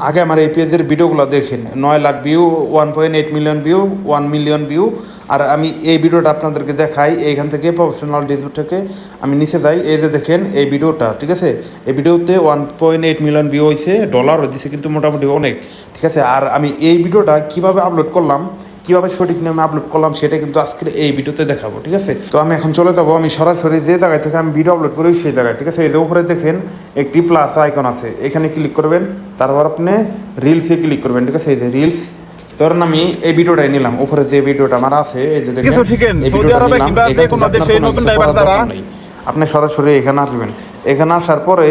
আগে আমার এই পেজের ভিডিওগুলো দেখেন, 9 lakh view, 1.8 million view, 1 million view. আর আমি এই ভিডিওটা আপনাদেরকে দেখাই এইখান থেকে প্রফেশনাল ডিসপ্লে থেকে আমি নিচে যাই, এই যে দেখেন এই ভিডিওটা, ঠিক আছে। এই ভিডিওতে 1.8 মিলিয়ন ভিউ হয়েছে, ডলারও দিছে কিন্তু মোটামুটি অনেক, ঠিক আছে। আর আমি এই ভিডিওটা কীভাবে আপলোড করলাম, কীভাবে সঠিক নিয়মে আপলোড করলাম সেটা কিন্তু আজকের এই ভিডিওতে দেখাবো, ঠিক আছে। তো আমি এখন চলে যাবো, আমি সরাসরি যে জায়গায় থেকে আমি ভিডিও আপলোড করি সেই জায়গায়, ঠিক আছে। এই যে উপরে দেখেন একটি প্লাস আইকন আছে, এখানে ক্লিক করবেন, তারপর আপনি রিলসে ক্লিক করবেন, ঠিক আছে। এই যে রিলস, ধরুন আমি এই ভিডিওটাই নিলাম, উপরে যে ভিডিওটা আমার আছে এই যে দেখেন এই ভিডিওটা নিলাম, আপনি সরাসরি এখানে আসবেন। এখানে আসার পরে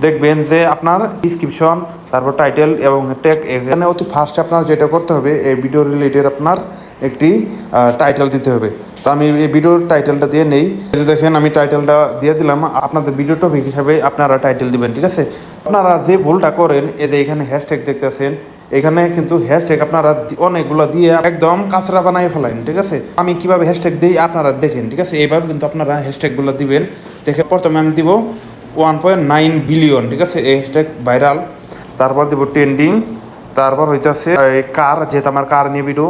দেখবেন যে আপনার ডিসক্রিপশন, তারপর টাইটেল এবং ট্যাগ, এখানে অতি ফার্স্টে আপনার যেটা করতে হবে এই ভিডিও রিলেটেড আপনার একটি টাইটেল দিতে হবে। তো আমি এই ভিডিওর টাইটেলটা দিয়ে নেই, দেখেন আমি টাইটেলটা দিয়ে দিলাম। আপনাদের ভিডিও টপিক হিসাবে আপনারা টাইটেল দিবেন, ঠিক আছে। আপনারা যে ভুলটা করেন এই যে এখানে হ্যাশট্যাগ দেখতেছেন, এখানে কিন্তু হ্যাশট্যাগ আপনারা অনেকগুলো দিয়ে একদম কাঁচরা বানাই ফেলেন, ঠিক আছে। আমি কিভাবে হ্যাশট্যাগ দিই আপনারা দেখেন, ঠিক আছে। এইভাবে কিন্তু আপনারা হ্যাশট্যাগুলো দিবেন। দেখে প্রথমে আমি দিব 1.9 বিলিয়ন, ঠিক আছে, এই হ্যাশট্যাগ ভাইরাল। তারপর দিব ট্রেন্ডিং, তারপর হইতেছে কার, যেহেতু আমার কার নিয়ে ভিডিও,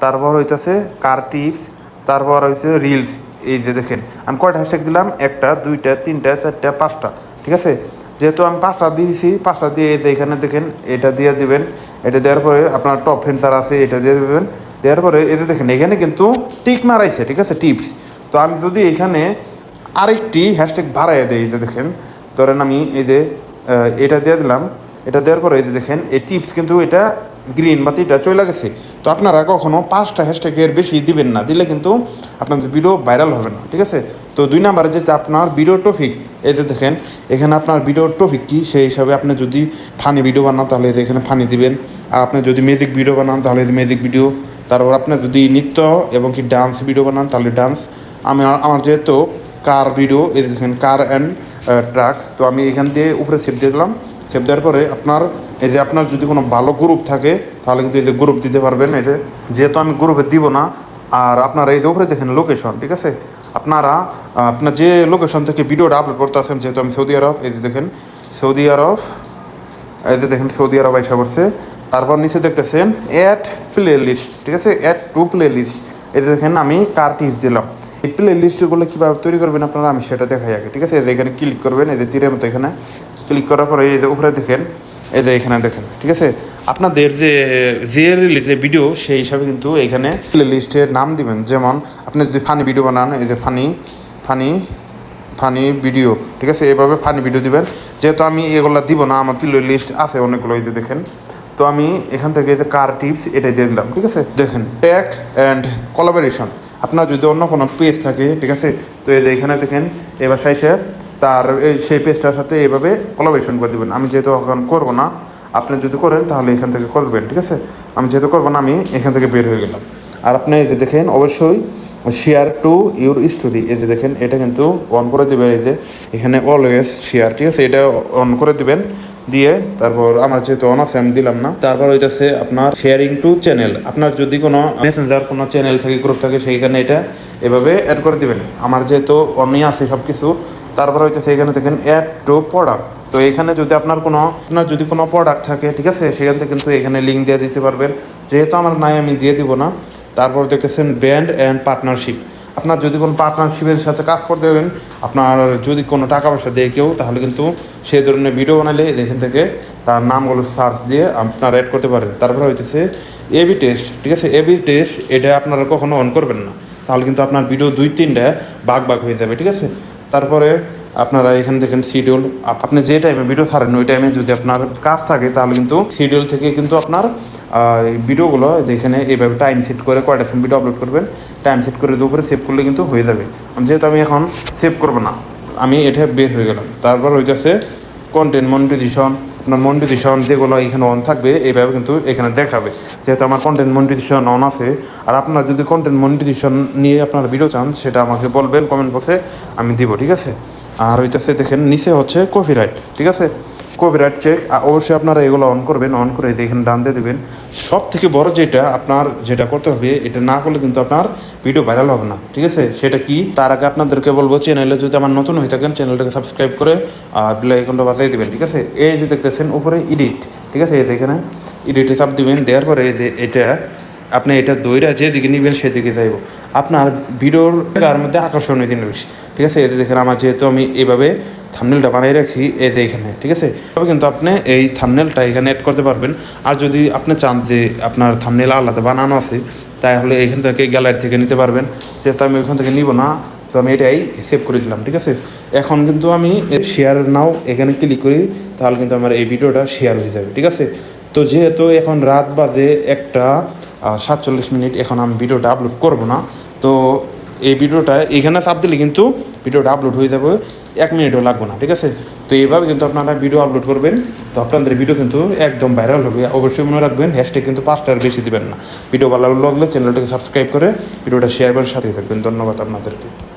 তারপর হইতেছে কার টিপস, তারপর হচ্ছে রিলস। এই যে দেখেন আমি কয়টা হ্যাশট্যাগ দিলাম, 1টা 2টা 3টা 4টা 5টা, ঠিক আছে। যেহেতু আমি 5টা দিয়েছি, 5টা দিয়ে এই যে এখানে দেখেন এটা দিয়ে দিবেন। এটা দেওয়ার পরে আপনার টপ ফ্রেন্ড যারা আছে এটা দিয়ে দেবেন। দেওয়ার পরে এই যে দেখেন এখানে কিন্তু টিক মারাইছে, ঠিক আছে, টিপস। তো আমি যদি এখানে আরেকটি হ্যাশট্যাগ বাড়াইয়া দিই, এই যে দেখেন ধরেন আমি এই যে এটা দিয়ে দিলাম, এটা দেওয়ার পরে এই যে দেখেন এই টিপস কিন্তু এটা গ্রিন বাতিটা চলে গেছে। তো আপনারা কখনো 5টা হ্যাশট্যাগের বেশি দিবেন না, দিলে কিন্তু আপনাদের ভিডিও ভাইরাল হবে না, ঠিক আছে। তো 2 নম্বরে যেটা আপনার ভিডিও টপিক, এই যে দেখেন এখানে আপনার ভিডিও টপিক কী সেই হিসাবে আপনি যদি ফানি ভিডিও বানান তাহলে এখানে ফানি দিবেন। আর আপনি যদি মিউজিক ভিডিও বানান তাহলে মিউজিক ভিডিও, তারপর আপনি যদি নৃত্য এবং কি ডান্স ভিডিও বানান তাহলে ডান্স। আমার যেহেতু কার ভিডিও, এই দেখেন কার অ্যান্ড ট্রাক, তো আমি এখান দিয়ে উপরে সেভ দিয়ে দিলাম। সেভ দেওয়ার পরে আপনার এই যে আপনার যদি কোনো ভালো গ্রুপ থাকে তাহলে কিন্তু এই যে গ্রুপ দিতে পারবেন। এই যে যেহেতু আমি গ্রুপে দিব না, আর আপনারা এই যে উপরে দেখেন লোকেশন, ঠিক আছে। আপনারা আপনার যে লোকেশন থেকে ভিডিওটা আপলোড করতে আসেন, যেহেতু আমি সৌদি আরব, এই যে দেখেন সৌদি আরব, এই যে দেখেন সৌদি আরব আইসা করছে। তারপর নিচে দেখতেছেন অ্যাড প্লে লিস্ট, ঠিক আছে, অ্যাড টু প্লে লিস্ট। এই যে দেখেন আমি কার টিপস দিলাম। এই প্লে লিস্টগুলো কীভাবে তৈরি করবেন আপনারা আমি সেটা দেখাই আগে, ঠিক আছে। এই যে এখানে ক্লিক করবেন, এই যে তীরের মতো এখানে ক্লিক করার পরে এই যে উপরে দেখেন, এই যে এখানে দেখেন, ঠিক আছে। আপনাদের যে রিলেটেড ভিডিও সেই হিসাবে কিন্তু এখানে প্লে লিস্টের নাম দিবেন। যেমন আপনি যদি ফানি ভিডিও বানান, এই যে ফানি ফানি ফানি ভিডিও, ঠিক আছে, এভাবে ফানি ভিডিও দিবেন। যেহেতু আমি এগুলো দিব না, আমার প্লে লিস্ট আছে অনেকগুলো, এই যে দেখেন। তো আমি এখান থেকে এই যে কার টিপস এটা দিয়ে দিলাম, ঠিক আছে। দেখেন ট্যাগ অ্যান্ড কোলাবোরেশন, আপনার যদি অন্য কোনো পেজ থাকে, ঠিক আছে, তো এই যে এখানে দেখেন এবার সাইসে তার সেই পেজটার সাথে এইভাবে কোলাবোরেশন করে দেবেন। আমি যেহেতু এখন করবো না, আপনি যদি করেন তাহলে এখান থেকে করবেন, ঠিক আছে। আমি যেহেতু করবো না আমি এখান থেকে বের হয়ে গেলাম। আর আপনি এই যে দেখেন অবশ্যই শেয়ার টু ইউর স্টোরি, এই যে দেখেন এটা কিন্তু অন করে দেবেন। এই যে এখানে অলওয়েজ শেয়ার, ঠিক আছে, এটা অন করে দেবেন। দিয়ে তারপর আমার যেহেতু অন আছে আমি দিলাম না। তারপর হইতেছে আপনার শেয়ারিং টু চ্যানেল, আপনার যদি কোনো মেসেঞ্জার কোনো চ্যানেল থাকে, গ্রুপ থাকে, সেইখানে এটা এভাবে অ্যাড করে দেবেন। আমার যেহেতু অনই আছে সব কিছু। তারপর হইতেছে এখানে দেখেন অ্যাড টু প্রোডাক্ট, তো এখানে যদি আপনার যদি কোনো প্রোডাক্ট থাকে, ঠিক আছে, সেখান থেকে কিন্তু এখানে লিঙ্ক দিয়ে দিতে পারবেন। যেহেতু আমার নাই আমি দিয়ে দিব না। তারপর দেখতেছেন ব্র্যান্ড অ্যান্ড পার্টনারশিপ, আপনার যদি কোনো পার্টনারশিপের সাথে কাজ করতে দেবেন, আপনার যদি কোনো টাকা পয়সা দেয় কেউ, তাহলে কিন্তু সেই ধরনের ভিডিও বানালে এখান থেকে তার নামগুলো সার্চ দিয়ে আপনারা অ্যাড করতে পারেন। তারপরে হইতেছে এবি টেস্ট, ঠিক আছে, এবি টেস্ট এটা আপনারা কখনো অন করবেন না, তাহলে কিন্তু আপনার ভিডিও 2-3টা ভাগ হয়ে যাবে, ঠিক আছে। তারপরে আপনারা এখানে দেখেন শিডিউল, আপনি যে টাইমে ভিডিও ছাড়েন ওই টাইমে যদি আপনার কাজ থাকে তাহলে কিন্তু শিডিউল থেকে কিন্তু আপনার ভিডিওগুলো এখানে এইভাবে টাইম সেট করে কয়টা ভিডিও আপলোড করবেন, টাইম সেট করে দুপুরে সেভ করলে কিন্তু হয়ে যাবে। যেহেতু আমি এখন সেভ করবো না, আমি এটা বের হয়ে গেলাম। তারপর হইতেছে কন্টেন্ট মনিটাইজেশন, আপনার মনিটাইজেশন যেগুলো এখানে অন থাকবে এইভাবে কিন্তু এখানে দেখাবে। যেহেতু আমার কন্টেন্ট মনিটাইজেশন অন আছে, আর আপনারা যদি কন্টেন্ট মনিটাইজেশন নিয়ে আপনারা ভিডিও চান সেটা আমাকে বলবেন কমেন্ট বক্সে, আমি দিব, ঠিক আছে। আর হইতেছে দেখেন নিচে হচ্ছে কপিরাইট, ঠিক আছে। কপিরাইট চেক অবশ্যই আপনারা এগুলো অন করবেন, অন করে এখানে ডান দিয়ে দেবেন। সব থেকে বড় যেটা আপনার যেটা করতে হবে, এটা না করলে কিন্তু আপনার ভিডিও ভাইরাল হবে না, ঠিক আছে? সেটা কি, তার আগে আপনাদেরকে বলবো, চ্যানেলে যদি আমার নতুন হয়ে থাকেন চ্যানেলটাকে সাবস্ক্রাইব করে বেল আইকনটা বাজিয়ে দেবেন, ঠিক আছে? এই যে দেখতেছেন উপরে এডিট, ঠিক আছে? এই যে এখানে এডিটে চাপ দিবেন, দেওয়ার পরে এই যে এটা আপনি এটা দইরা যেদিকে নেবেন সেদিকে যাইব আপনার ভিডিওর মধ্যে আকর্ষণীয় জিনিস, ঠিক আছে? এই যে দেখেন আমার যেহেতু আমি এইভাবে থাম্বনেলটা বানিয়ে রাখছি এই যে এখানে, ঠিক আছে? তবে কিন্তু আপনি এই থাম্বনেলটা এখানে অ্যাড করতে পারবেন। আর যদি আপনি চান যে আপনার থাম্বনেল আলাদা বানানো আছে, তাহলে এখান থেকে গ্যালারি থেকে নিতে পারবেন। যেহেতু আমি ওইখান থেকে নিব না, তো আমি এটাই সেভ করে দিলাম, ঠিক আছে? এখন কিন্তু আমি শেয়ার নাও এখানে ক্লিক করি, তাহলে কিন্তু আমার এই ভিডিওটা শেয়ার হয়ে যাবে, ঠিক আছে? তো যেহেতু এখন রাত বাজে 1:47, এখন আমি ভিডিওটা আপলোড করব না, তো এই ভিডিওটা এখানে চাপ দিলে কিন্তু ভিডিওটা আপলোড হয়ে যাবে, 1 মিনিটও লাগবে না, ঠিক আছে? তো এইভাবে কিন্তু আপনারা ভিডিও আপলোড করবেন, তো আপনাদের ভিডিও কিন্তু একদম ভাইরাল হবে। অবশ্যই মনে রাখবেন, হ্যাশট্যাগ কিন্তু 5টার বেশি দিবেন না। ভিডিও ভালো লাগলে চ্যানেলটাকে সাবস্ক্রাইব করে ভিডিওটা শেয়ার করে সাথেই থাকবেন। ধন্যবাদ আপনাদেরকে।